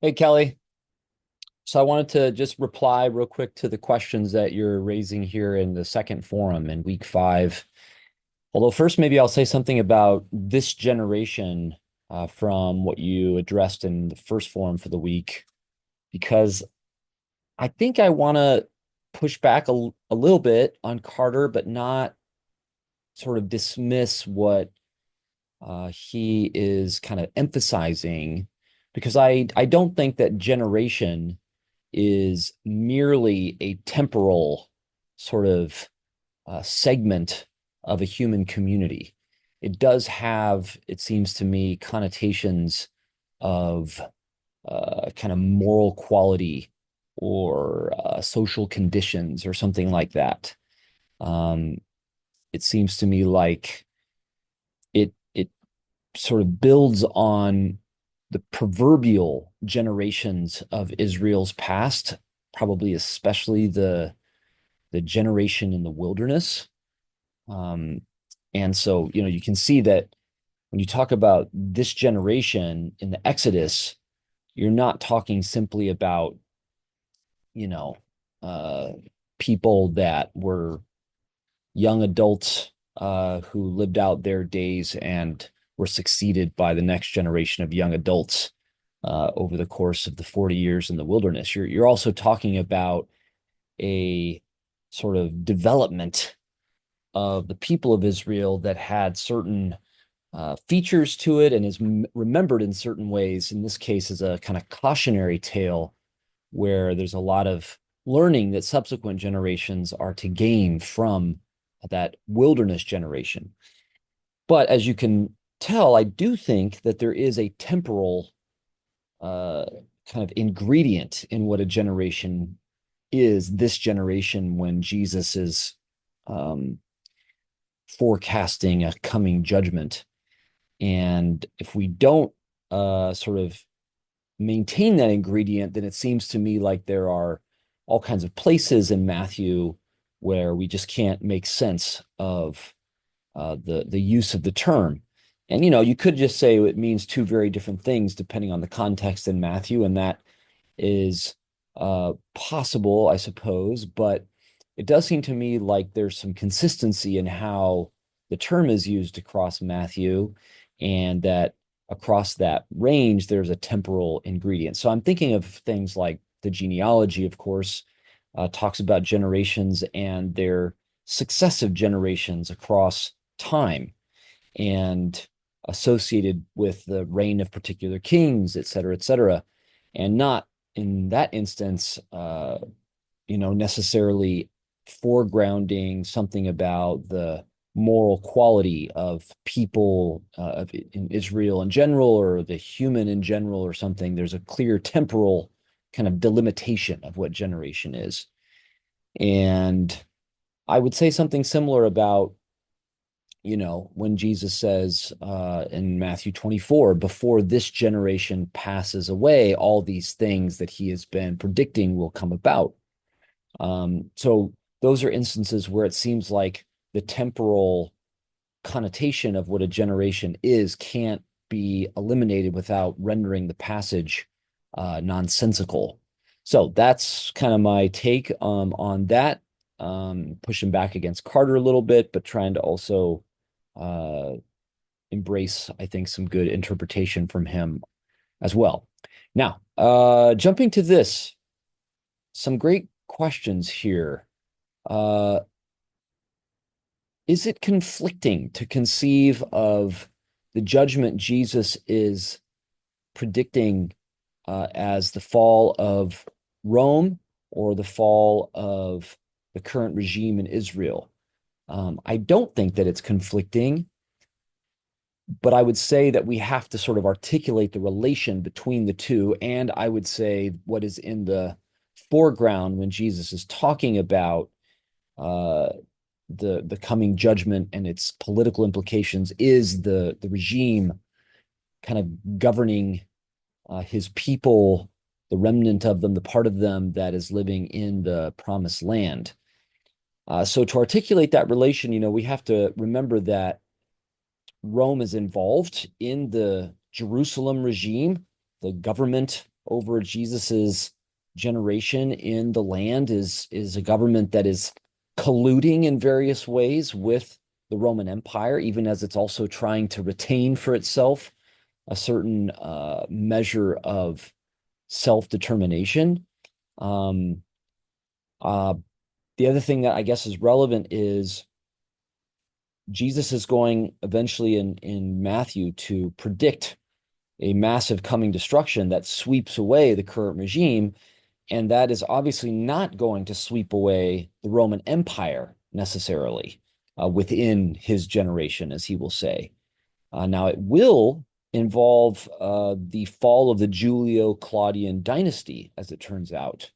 Hey, Kelly. So I wanted to just reply real quick to the questions that you're raising here in the second forum in week five. Although first, maybe I'll say something about this generation from what you addressed in the first forum for the week, because I think I want to push back a little bit on Carter, but not sort of dismiss what he is kind of emphasizing, because I don't think that generation is merely a temporal sort of segment of a human community. It does have, it seems to me, connotations of kind of moral quality or social conditions or something like that. Um, it seems to me like it sort of builds on the proverbial generations of Israel's past, probably especially the generation in the wilderness. Um, and so, you can see that when you talk about this generation in the Exodus, you're not talking simply about, you know, uh, people that were young adults who lived out their days and were succeeded by the next generation of young adults over the course of the 40 years in the wilderness. You're also talking about a sort of development of the people of Israel that had certain features to it and is remembered in certain ways. In this case, as a kind of cautionary tale where there's a lot of learning that subsequent generations are to gain from that wilderness generation. But as you can tell, I do think that there is a temporal uh, kind of ingredient in what a generation is, this generation when Jesus is um, forecasting a coming judgment. And if we don't sort of maintain that ingredient, then it seems to me like there are all kinds of places in Matthew where we just can't make sense of the use of the term. And you could just say it means two very different things depending on the context in Matthew, and that is possible, I suppose. But it does seem to me like there's some consistency in how the term is used across Matthew, and that across that range, there's a temporal ingredient. So I'm thinking of things like the genealogy, of course, talks about generations and their successive generations across time and associated with the reign of particular kings, et cetera, et cetera, and not in that instance, necessarily foregrounding something about the moral quality of people in Israel in general or the human in general or something. There's a clear temporal kind of delimitation of what generation is. And I would say something similar about, when Jesus says in Matthew 24, before this generation passes away, all these things that he has been predicting will come about. So those are instances where it seems like the temporal connotation of what a generation is can't be eliminated without rendering the passage nonsensical. So that's kind of my take on that. Pushing back against Carter a little bit, but trying to also uh, embrace, I think, some good interpretation from him as well. Now, jumping to this, some great questions here. Uh, is it conflicting to conceive of the judgment Jesus is predicting as the fall of Rome or the fall of the current regime in Israel? I don't think that it's conflicting, but I would say that we have to sort of articulate the relation between the two. And I would say what is in the foreground when Jesus is talking about uh, the coming judgment and its political implications is the regime kind of governing his people, the remnant of them, the part of them that is living in the promised land. So to articulate that relation, we have to remember that Rome is involved in the Jerusalem regime, the government over Jesus's generation in the land is a government that is colluding in various ways with the Roman Empire, even as it's also trying to retain for itself a certain measure of self-determination. Um, uh, the other thing that I guess is relevant is Jesus is going eventually in Matthew to predict a massive coming destruction that sweeps away the current regime. And that is obviously not going to sweep away the Roman Empire necessarily within his generation, as he will say. Now, it will involve the fall of the Julio-Claudian dynasty, as it turns out.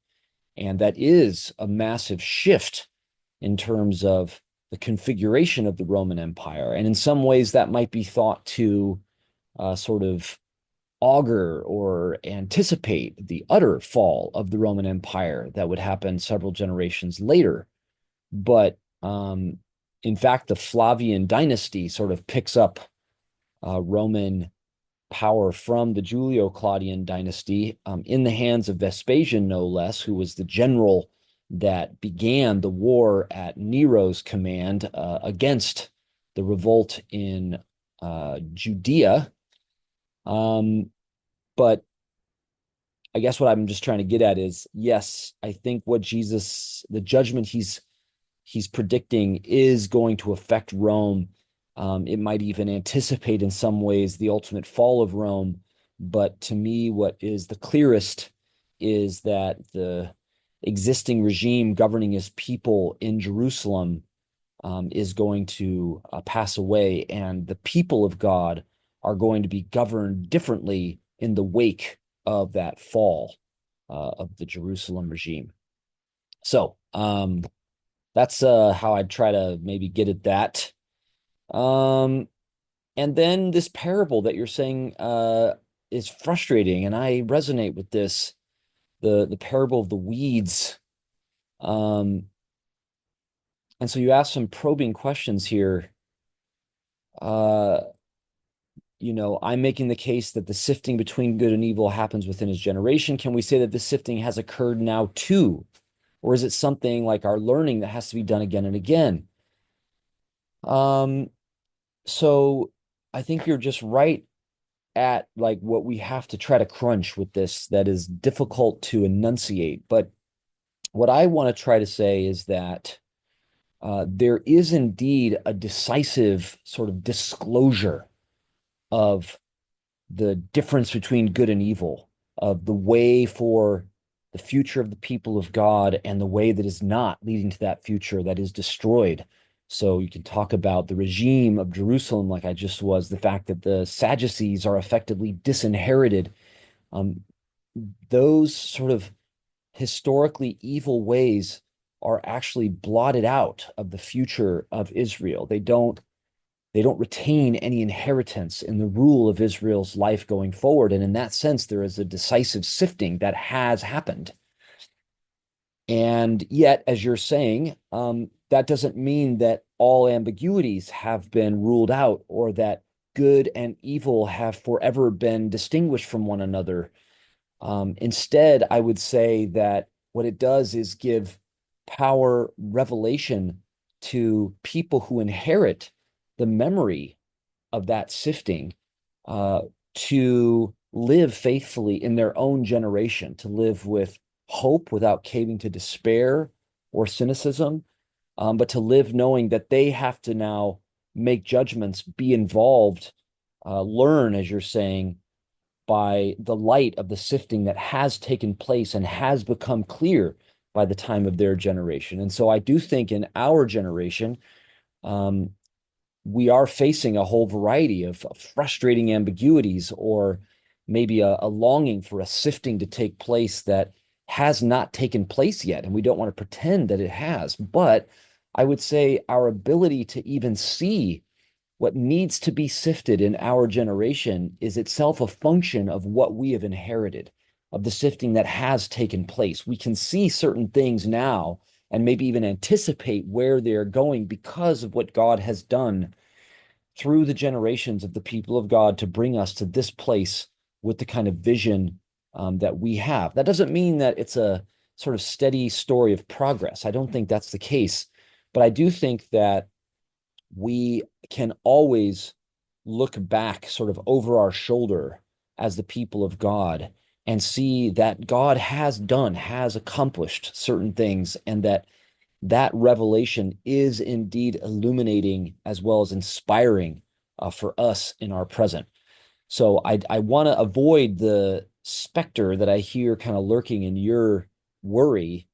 And that is a massive shift in terms of the configuration of the Roman Empire. And in some ways, that might be thought to sort of augur or anticipate the utter fall of the Roman Empire that would happen several generations later. But in fact, the Flavian dynasty sort of picks up Roman power from the Julio-Claudian dynasty in the hands of Vespasian, no less, who was the general that began the war at Nero's command against the revolt in Judea. But I guess what I'm just trying to get at is, yes, I think what the judgment he's predicting is going to affect Rome. It might even anticipate in some ways the ultimate fall of Rome. But to me, what is the clearest is that the existing regime governing his people in Jerusalem is going to pass away, and the people of God are going to be governed differently in the wake of that fall of the Jerusalem regime. So that's how I'd try to maybe get at that. And then this parable that you're saying is frustrating, and I resonate with this, the parable of the weeds. And so you ask some probing questions here. I'm making the case that the sifting between good and evil happens within his generation. Can we say that this sifting has occurred now too? Or is it something like our learning that has to be done again and again? So I think you're just right at like what we have to try to crunch with this that is difficult to enunciate. But what I want to try to say is that there is indeed a decisive sort of disclosure of the difference between good and evil, of the way for the future of the people of God and the way that is not leading to that future that is destroyed. So you can talk about the regime of Jerusalem, like I just was, the fact that the Sadducees are effectively disinherited. Those sort of historically evil ways are actually blotted out of the future of Israel. They don't retain any inheritance in the rule of Israel's life going forward. And in that sense, there is a decisive sifting that has happened. And yet, as you're saying, that doesn't mean that all ambiguities have been ruled out or that good and evil have forever been distinguished from one another. Instead, I would say that what it does is give power revelation to people who inherit the memory of that sifting to live faithfully in their own generation, to live with hope without caving to despair or cynicism, but to live knowing that they have to now make judgments, be involved, learn, as you're saying, by the light of the sifting that has taken place and has become clear by the time of their generation. And so I do think in our generation, we are facing a whole variety of frustrating ambiguities or maybe a longing for a sifting to take place that has not taken place yet. And we don't want to pretend that it has. But I would say our ability to even see what needs to be sifted in our generation is itself a function of what we have inherited, of the sifting that has taken place. We can see certain things now and maybe even anticipate where they're going because of what God has done through the generations of the people of God to bring us to this place with the kind of vision that we have. That doesn't mean that it's a sort of steady story of progress. I don't think that's the case, but I do think that we can always look back sort of over our shoulder as the people of God and see that God has accomplished certain things, and that revelation is indeed illuminating as well as inspiring for us in our present. So I want to avoid the specter that I hear kind of lurking in your worry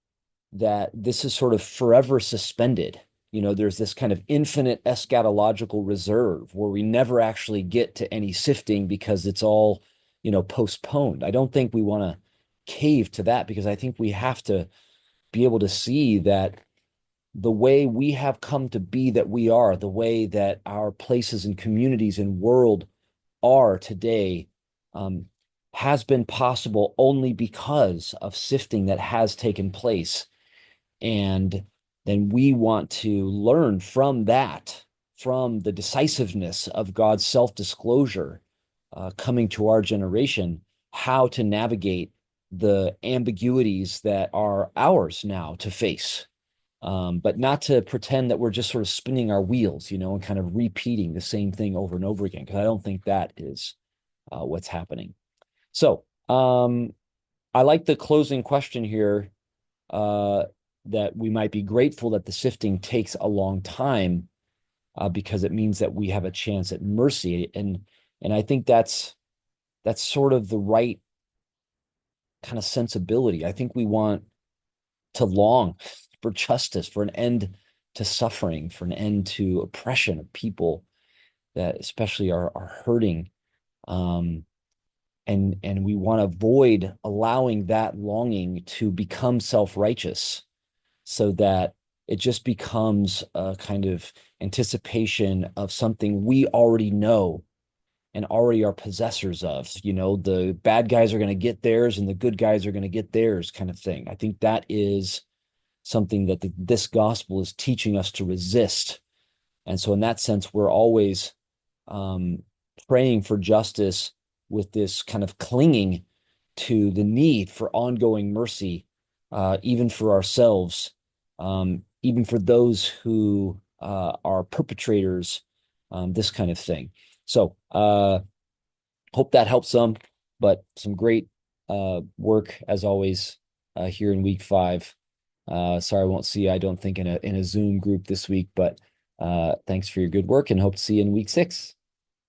that this is sort of forever suspended. There's this kind of infinite eschatological reserve where we never actually get to any sifting because it's all, postponed. I don't think we want to cave to that, because I think we have to be able to see that the way we have come to be that we are, the way that our places and communities and world are today, has been possible only because of sifting that has taken place. And then we want to learn from that, from the decisiveness of God's self-disclosure coming to our generation, how to navigate the ambiguities that are ours now to face. But not to pretend that we're just sort of spinning our wheels, and kind of repeating the same thing over and over again, because I don't think that is what's happening. So I like the closing question here, that we might be grateful that the sifting takes a long time, because it means that we have a chance at mercy. And I think that's sort of the right kind of sensibility. I think we want to long for justice, for an end to suffering, for an end to oppression of people that especially are hurting. And we want to avoid allowing that longing to become self-righteous, so that it just becomes a kind of anticipation of something we already know and already are possessors of. The bad guys are going to get theirs and the good guys are going to get theirs, kind of thing. I think that is something that this gospel is teaching us to resist. And so in that sense, we're always praying for justice with this kind of clinging to the need for ongoing mercy, even for ourselves, even for those who are perpetrators, this kind of thing. So hope that helps some, but some great work as always here in week 5. Sorry I won't see you, I don't think, in a Zoom group this week, but thanks for your good work, and hope to see you in week 6.